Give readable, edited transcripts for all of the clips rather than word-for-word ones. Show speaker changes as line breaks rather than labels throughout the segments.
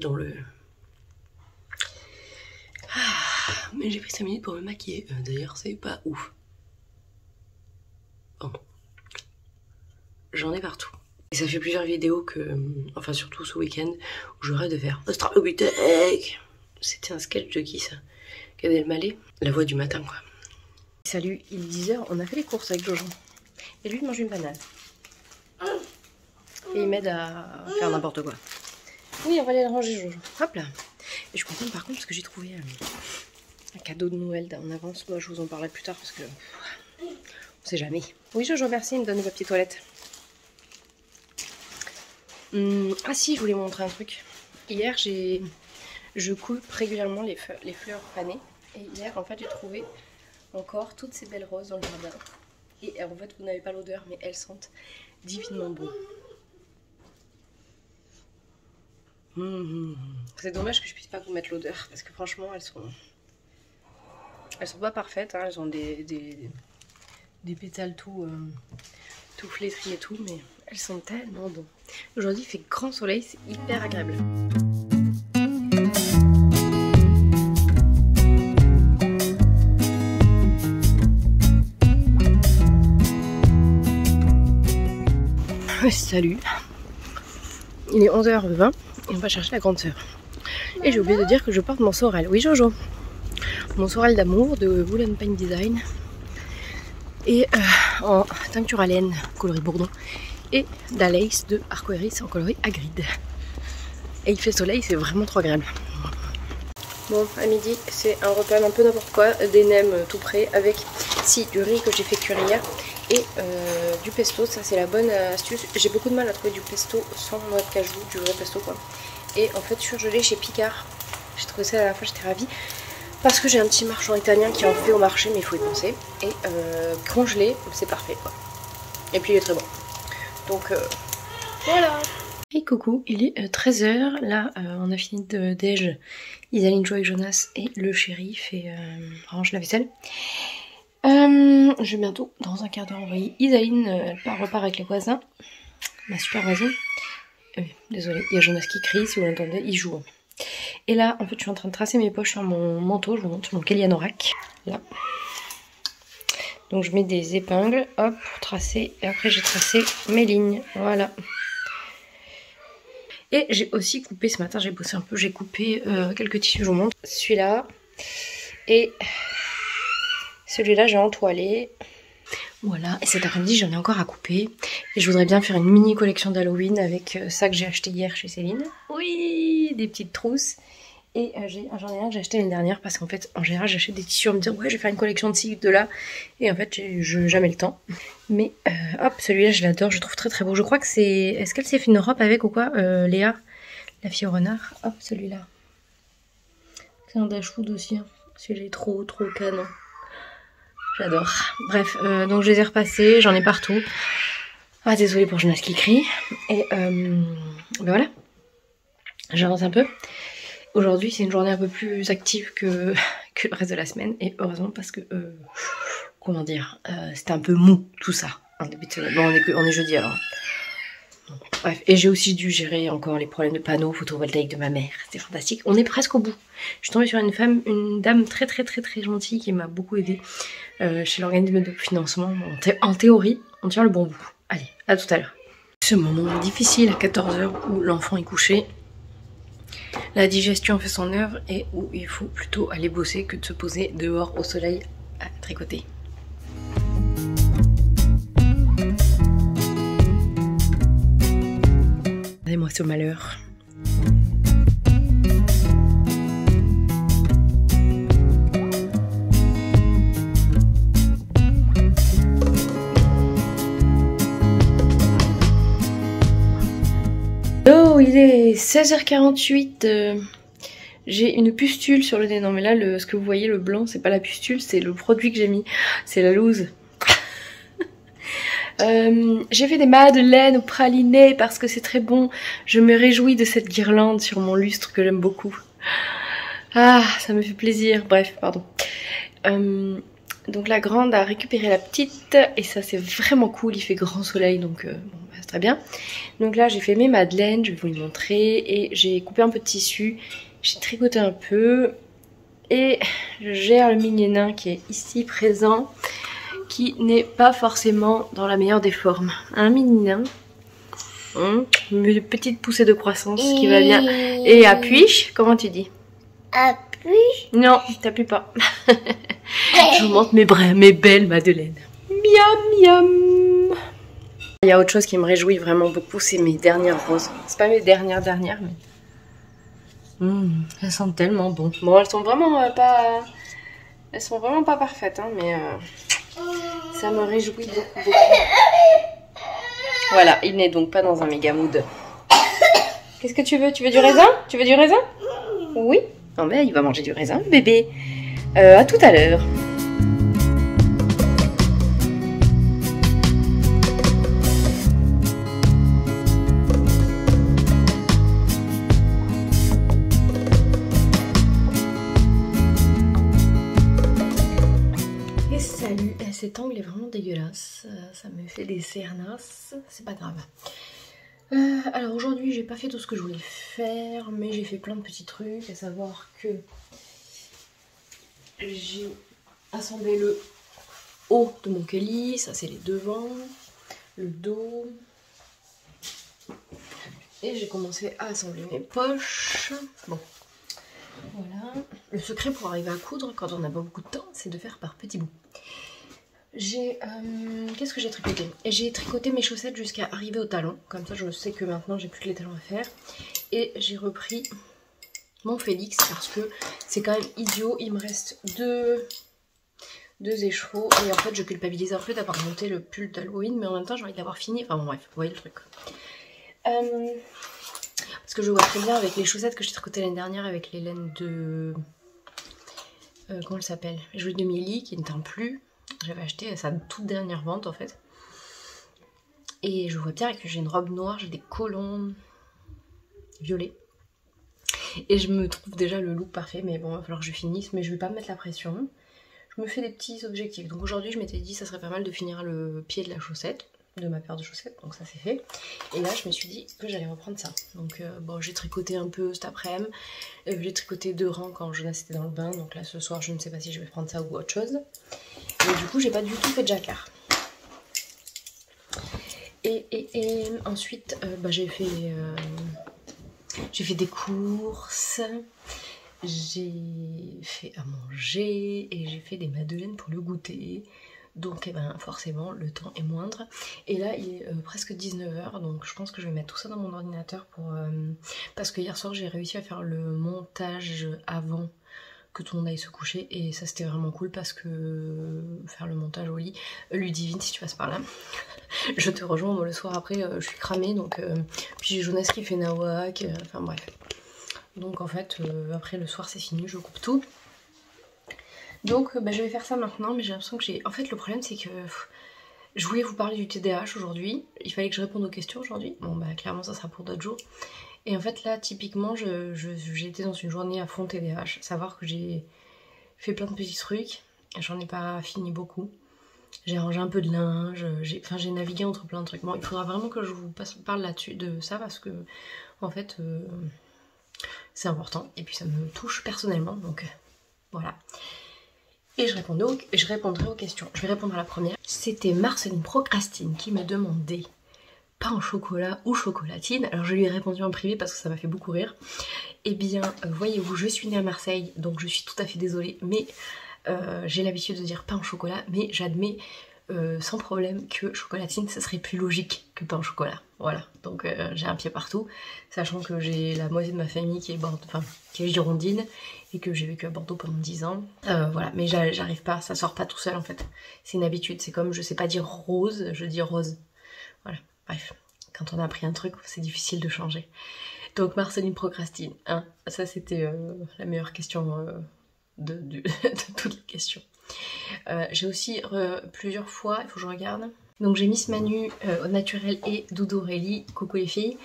dans le... Ah, mais j'ai pris 5 minutes pour me maquiller. D'ailleurs, c'est pas ouf. Bon. J'en ai partout. Et ça fait plusieurs vidéos que... Enfin, surtout ce week-end, où je rêve de faire Australopithèque. C'était un sketch de qui, ça? Gad Elmaleh. La voix du matin, quoi. Salut, il est 10h, on a fait les courses avec Jojo. Et lui, il mange une banane. Et il m'aide à faire n'importe quoi. Oui, on va aller le ranger, Jojo. Hop là. Et je suis contente par contre parce que j'ai trouvé un cadeau de Noël en avance. Moi, je vous en parlerai plus tard parce que on sait jamais. Oui, Jojo, merci, il me donne une petite toilette. Ah si, je voulais vous montrer un truc. Hier, je coupe régulièrement les fleurs fanées. Et hier, en fait, j'ai trouvé encore toutes ces belles roses dans le jardin. Et en fait, vous n'avez pas l'odeur, mais elles sentent divinement bon. C'est dommage que je puisse pas vous mettre l'odeur parce que franchement elles sont pas parfaites, hein. Elles ont des pétales tout flétris et tout, mais elles sont tellement bonnes. Aujourd'hui il fait grand soleil, c'est hyper agréable. Salut, il est 11h20. Et on va chercher la grande sœur. Et j'ai oublié de dire que je porte mon Sorel. Oui, Jojo. Mon Sorel d'amour de Wool & Pine Design. Et en teinture à laine, coloris bourdon. Et d'Alace de Arcoiris en coloris Hagrid. Et il fait soleil, c'est vraiment trop agréable. Bon, à midi, c'est un repas un peu n'importe quoi. Des nems tout prêts avec, si, du riz que j'ai fait cuire hier. Et du pesto, ça c'est la bonne astuce. J'ai beaucoup de mal à trouver du pesto sans noix de cajou, du vrai pesto quoi. Et en fait surgelé chez Picard. J'ai trouvé ça à la fois, j'étais ravie. Parce que j'ai un petit marchand italien qui en fait au marché, mais il faut y penser. Et congelé, c'est parfait quoi. Et puis il est très bon. Donc voilà. Et coucou, il est 13h. Là on a fini de déj. Isaline, Joe et Jonas et le shérif et range la vaisselle. Je vais bientôt, dans un quart d'heure, envoyer Isaline, elle repart avec les voisins, ma super voisine. Désolée, il y a Jonas qui crie, si vous l'entendez, il joue. Et là, en fait, je suis en train de tracer mes poches sur mon manteau, je vous montre, sur mon Kelly Anorak, là. Donc je mets des épingles, hop, pour tracer, et après j'ai tracé mes lignes, voilà. Et j'ai aussi coupé, ce matin j'ai bossé un peu, j'ai coupé quelques tissus, je vous montre. Celui-là, et... celui-là, j'ai entoilé. Voilà, et cet après-midi, j'en ai encore à couper. Et je voudrais bien faire une mini collection d'Halloween avec ça que j'ai acheté hier chez Céline. Oui, des petites trousses. Et j'en ai un que j'ai acheté l'année dernière parce qu'en fait, en général, j'achète des tissus en me disant ouais, je vais faire une collection de ci, de là. Et en fait, j'ai jamais le temps. Mais hop, celui-là, je l'adore, je le trouve très très beau. Je crois que c'est... Est-ce qu'elle s'est fait une robe avec ou quoi Léa, la fille au renard. Hop, celui-là. C'est un Dashwood aussi. Hein. Celui-là est trop canon. J'adore. Bref, donc je les ai repassés, j'en ai partout. Ah, désolée pour Jonas qui crie. Et ben voilà. J'avance un peu. Aujourd'hui, c'est une journée un peu plus active que le reste de la semaine. Et heureusement parce que, comment dire, c'était un peu mou tout ça. En début de semaine. Bon, on est jeudi alors. Bref, et j'ai aussi dû gérer encore les problèmes de panneaux photovoltaïques de ma mère. C'était fantastique. On est presque au bout. Je suis tombée sur une dame très gentille qui m'a beaucoup aidée chez l'organisme de financement. En théorie, on tient le bon bout. Allez, à tout à l'heure. Ce moment difficile à 14h où l'enfant est couché, la digestion fait son œuvre et où il faut plutôt aller bosser que de se poser dehors au soleil à tricoter. Regardez-moi ce malheur. Oh, il est 16h48. J'ai une pustule sur le nez. Non mais là, ce que vous voyez, le blanc, c'est pas la pustule, c'est le produit que j'ai mis. C'est la loose. J'ai fait des madeleines au praliné parce que c'est très bon. Je me réjouis de cette guirlande sur mon lustre que j'aime beaucoup. Ah, ça me fait plaisir. Bref, pardon. Donc la grande a récupéré la petite et ça c'est vraiment cool. Il fait grand soleil donc bon, bah, très bien. Donc là j'ai fait mes madeleines, je vais vous les montrer. Et j'ai coupé un peu de tissu, j'ai tricoté un peu. Et je gère le mini nain qui est ici présent, qui n'est pas forcément dans la meilleure des formes. Un mini nain, une petite poussée de croissance qui va bien. Et appuie, comment tu dis?
Appuie.
Non, t'appuies pas. Je vous montre mes belles madeleines. Miam miam. Il y a autre chose qui me réjouit vraiment beaucoup, c'est mes dernières roses. C'est pas mes dernières, mais elles sentent tellement bon. Bon, elles sont vraiment pas... Elles sont vraiment pas parfaites, hein, mais ça me réjouit beaucoup. Voilà, il n'est donc pas dans un méga mood. Qu'est-ce que tu veux? Tu veux du raisin? Tu veux du raisin? Oui. Non mais il va manger du raisin, bébé. À tout à l'heure. Et salut. Cet angle est vraiment dégueulasse. Ça me fait des cernas. C'est pas grave. Alors aujourd'hui j'ai pas fait tout ce que je voulais faire, mais j'ai fait plein de petits trucs, à savoir que j'ai assemblé le haut de mon Kelly, ça c'est les devants, le dos, et j'ai commencé à assembler mes poches. Bon, voilà. Le secret pour arriver à coudre quand on n'a pas beaucoup de temps, c'est de faire par petits bouts. J'ai... qu'est-ce que j'ai tricoté? J'ai tricoté mes chaussettes jusqu'à arriver au talon. Comme ça je sais que maintenant j'ai plus que les talons à faire. Et j'ai repris mon Félix parce que c'est quand même idiot. Il me reste deux écheveaux. Et en fait je culpabilise un peu d'avoir monté le pull d'Halloween. Mais en même temps j'ai envie d'avoir fini. Enfin bon bref, vous voyez le truc. Parce que je vois très bien avec les chaussettes que j'ai tricotées l'année dernière avec les laines de... comment elle s'appelle? Jouet de Milly qui ne teint plus. J'avais acheté à sa toute dernière vente en fait. Et je vois bien que j'ai une robe noire, j'ai des colons violets. Et je me trouve déjà le look parfait, mais bon, il va falloir que je finisse, mais je vais pas me mettre la pression. Je me fais des petits objectifs. Donc aujourd'hui, je m'étais dit ça serait pas mal de finir le pied de la chaussette, de ma paire de chaussettes, donc ça c'est fait. Et là, je me suis dit que j'allais reprendre ça. Donc bon, j'ai tricoté un peu cet après-midi. J'ai tricoté 2 rangs quand Jonas était dans le bain, donc là ce soir, je ne sais pas si je vais prendre ça ou autre chose. Et du coup, j'ai pas du tout fait de jacquard. Et ensuite, j'ai fait des courses, j'ai fait à manger et j'ai fait des madeleines pour le goûter. Donc forcément, le temps est moindre. Et là, il est presque 19 h, donc je pense que je vais mettre tout ça dans mon ordinateur pour parce que hier soir, j'ai réussi à faire le montage avant que tout le monde aille se coucher et ça c'était vraiment cool parce que faire le montage au lit, Ludivine si tu passes par là, je te rejoins. Moi le soir après je suis cramée, donc puis j'ai Jonas qui fait nawak, enfin bref, donc en fait après le soir c'est fini, je coupe tout, donc je vais faire ça maintenant. Mais j'ai l'impression que en fait le problème c'est que je voulais vous parler du TDAH aujourd'hui, il fallait que je réponde aux questions aujourd'hui, bon clairement ça sera pour d'autres jours. Et en fait là typiquement j'ai été dans une journée à fond TDAH, savoir que j'ai fait plein de petits trucs, j'en ai pas fini beaucoup, j'ai rangé un peu de linge, j'ai navigué entre plein de trucs. Bon, il faudra vraiment que je vous parle là-dessus de ça parce que en fait c'est important et puis ça me touche personnellement, donc voilà. Et je répondrai aux questions. Je vais répondre à la première. C'était Marceline Procrastine qui me demandait pain au chocolat ou chocolatine. Alors je lui ai répondu en privé parce que ça m'a fait beaucoup rire. Eh bien, voyez-vous, je suis née à Marseille, donc je suis tout à fait désolée, mais j'ai l'habitude de dire pain au chocolat, mais j'admets sans problème que chocolatine, ça serait plus logique que pain au chocolat. Voilà, donc j'ai un pied partout, sachant que j'ai la moitié de ma famille qui est girondine, et que j'ai vécu à Bordeaux pendant 10 ans. Voilà, mais j'arrive pas, ça sort pas tout seul en fait. C'est une habitude, c'est comme je sais pas dire rose, je dis rose. Voilà. Bref, quand on a appris un truc, c'est difficile de changer. Donc Marceline Procrastine, hein, ça c'était la meilleure question de toutes les questions. J'ai aussi plusieurs fois, il faut que je regarde. Donc j'ai Miss Manu au naturel et Doudou Aurélie, coucou les filles.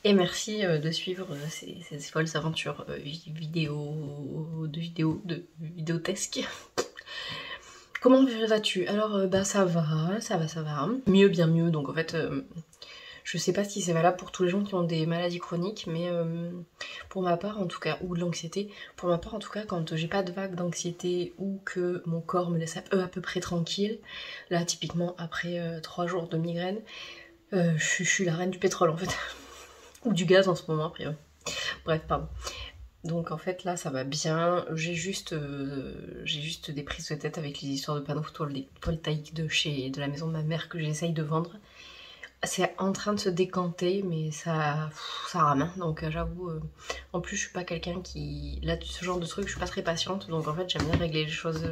Et merci de suivre ces folles aventures vidéotesques. Comment vas-tu? Alors ça va. Mieux, bien mieux. Donc en fait, Je sais pas si c'est valable pour tous les gens qui ont des maladies chroniques, mais pour ma part en tout cas, ou de l'anxiété, pour ma part en tout cas, quand j'ai pas de vague d'anxiété ou que mon corps me laisse à peu près tranquille, là typiquement après 3 jours de migraine, je suis la reine du pétrole en fait. Ou du gaz en ce moment, a priori. Bref, pardon. Donc en fait là ça va bien, j'ai juste des prises de tête avec les histoires de panneaux photovoltaïques de la maison de ma mère que j'essaye de vendre. C'est en train de se décanter mais ça rame, hein. Donc j'avoue, en plus je suis pas quelqu'un qui... Là ce genre de truc je suis pas très patiente, donc en fait j'aime bien régler les choses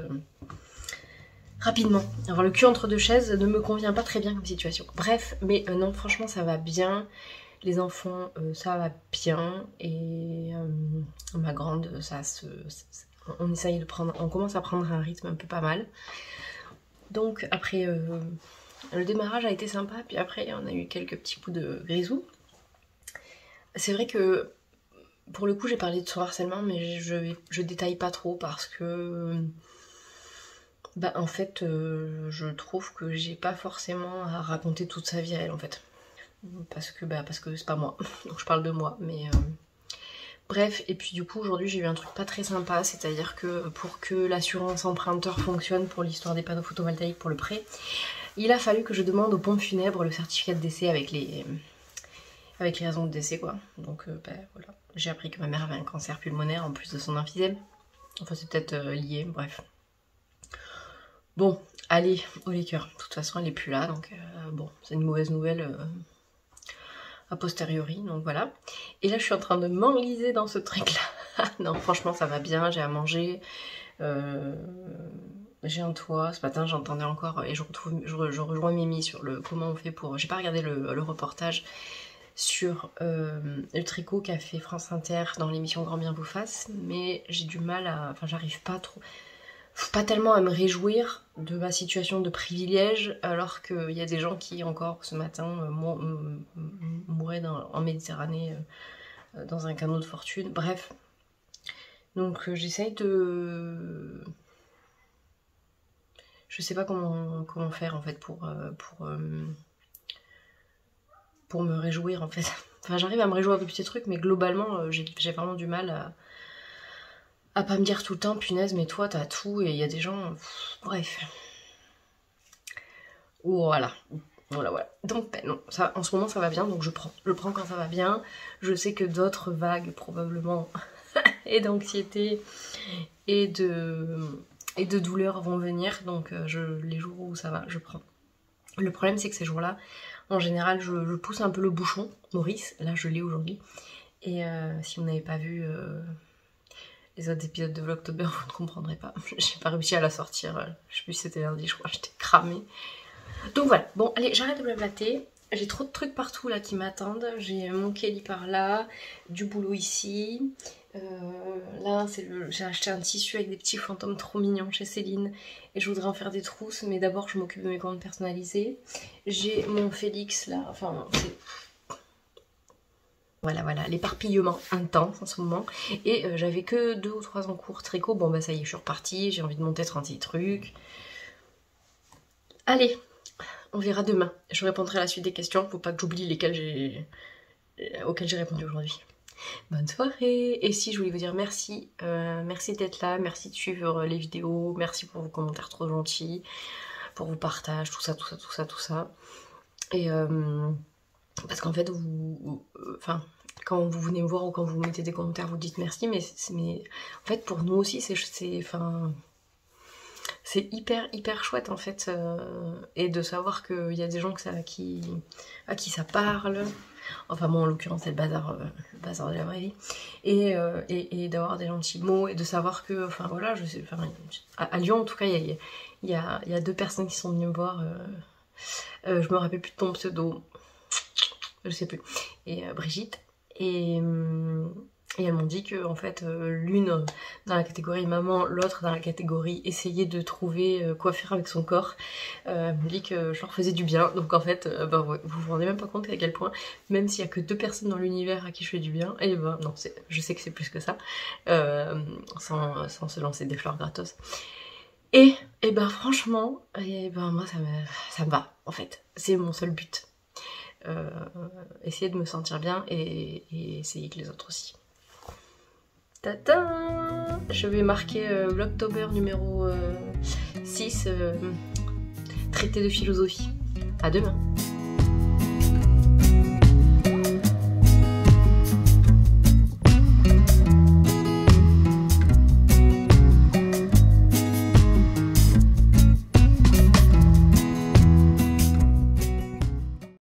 rapidement. Avoir le cul entre deux chaises ne me convient pas très bien comme situation. Bref, mais non franchement ça va bien. Les enfants, ça va bien, et ma grande, on essaye de prendre, on commence à prendre un rythme un peu pas mal. Donc après, le démarrage a été sympa, puis après on a eu quelques petits coups de grisou. C'est vrai que pour le coup j'ai parlé de son harcèlement, mais je détaille pas trop parce que bah en fait je trouve que j'ai pas forcément à raconter toute sa vie à elle en fait. Parce que c'est pas moi, donc je parle de moi, mais bref. Et puis du coup aujourd'hui j'ai eu un truc pas très sympa, c'est-à-dire que pour que l'assurance emprunteur fonctionne pour l'histoire des panneaux photovoltaïques pour le prêt, il a fallu que je demande aux pompes funèbres le certificat de décès avec les raisons de décès quoi. Donc voilà, j'ai appris que ma mère avait un cancer pulmonaire en plus de son emphysème, enfin c'est peut-être lié, bref. Bon, allez, au liqueur, de toute façon elle est plus là, donc bon, c'est une mauvaise nouvelle a posteriori, donc voilà. Et là je suis en train de m'enliser dans ce truc là. Non franchement ça va bien, j'ai à manger, j'ai un toit. Ce matin j'entendais encore, et je rejoins Mimi sur le comment on fait pour... J'ai pas regardé le reportage sur le tricot qu'a fait France Inter dans l'émission Grand Bien vous fasse, mais j'ai du mal à... Enfin j'arrive pas trop... Pas tellement à me réjouir de ma situation de privilège, alors qu'il y a des gens qui encore ce matin mouraient en Méditerranée dans un canot de fortune. Bref, donc j'essaye de... Je sais pas comment faire en fait pour me réjouir en fait. Enfin j'arrive à me réjouir de petits trucs, mais globalement j'ai vraiment du mal à pas me dire tout le temps, punaise, mais toi t'as tout, et il y a des gens... bref. Voilà. Donc non, ça, en ce moment ça va bien, donc je prends quand ça va bien. Je sais que d'autres vagues probablement et d'anxiété et de douleur vont venir, donc les jours où ça va, je prends. Le problème c'est que ces jours-là, en général, je pousse un peu le bouchon. Maurice, là je l'ai aujourd'hui, et si vous n'avez pas vu... les autres épisodes de Vlogtober, vous ne comprendrez pas. J'ai pas réussi à la sortir. Je sais plus si c'était lundi, je crois. J'étais cramée. Donc voilà. Bon, allez, j'arrête de blablater. J'ai trop de trucs partout là qui m'attendent. J'ai mon Kelly par là, du boulot ici. Là, j'ai acheté un tissu avec des petits fantômes trop mignons chez Céline. Et je voudrais en faire des trousses, mais d'abord je m'occupe de mes commandes personnalisées. J'ai mon Félix là. Enfin, c'est... Voilà, l'éparpillement intense en ce moment. Et j'avais que 2 ou 3 en cours tricot. Bon bah ça y est, je suis repartie, j'ai envie de monter 36 trucs. Allez, on verra demain. Je répondrai à la suite des questions, faut pas que j'oublie auxquelles j'ai répondu aujourd'hui. Bonne soirée. Et si je voulais vous dire merci, merci d'être là, merci de suivre les vidéos, merci pour vos commentaires trop gentils, pour vos partages, tout ça. Et parce qu'en fait, quand vous venez me voir ou quand vous mettez des commentaires, vous dites merci, mais en fait, pour nous aussi, c'est hyper chouette, en fait, et de savoir qu'il y a des gens à qui ça parle. Enfin bon, en l'occurrence, c'est le bazar de la vraie vie. Et d'avoir des gentils mots, et de savoir que, enfin voilà, je sais, à Lyon, en tout cas, il y a 2 personnes qui sont venues me voir. Je me rappelle plus de ton pseudo, je sais plus, et Brigitte, et elles m'ont dit que en fait l'une dans la catégorie maman, l'autre dans la catégorie essayer de trouver quoi faire avec son corps, me dit que je leur faisais du bien. Donc en fait ouais, vous vous rendez même pas compte à quel point, même s'il y a que 2 personnes dans l'univers à qui je fais du bien, et non, je sais que c'est plus que ça, sans se lancer des fleurs gratos. Et franchement, moi ça me va en fait, c'est mon seul but. essayer de me sentir bien et essayer que les autres aussi. Tata, je vais marquer l'October numéro 6, traité de philosophie. À demain.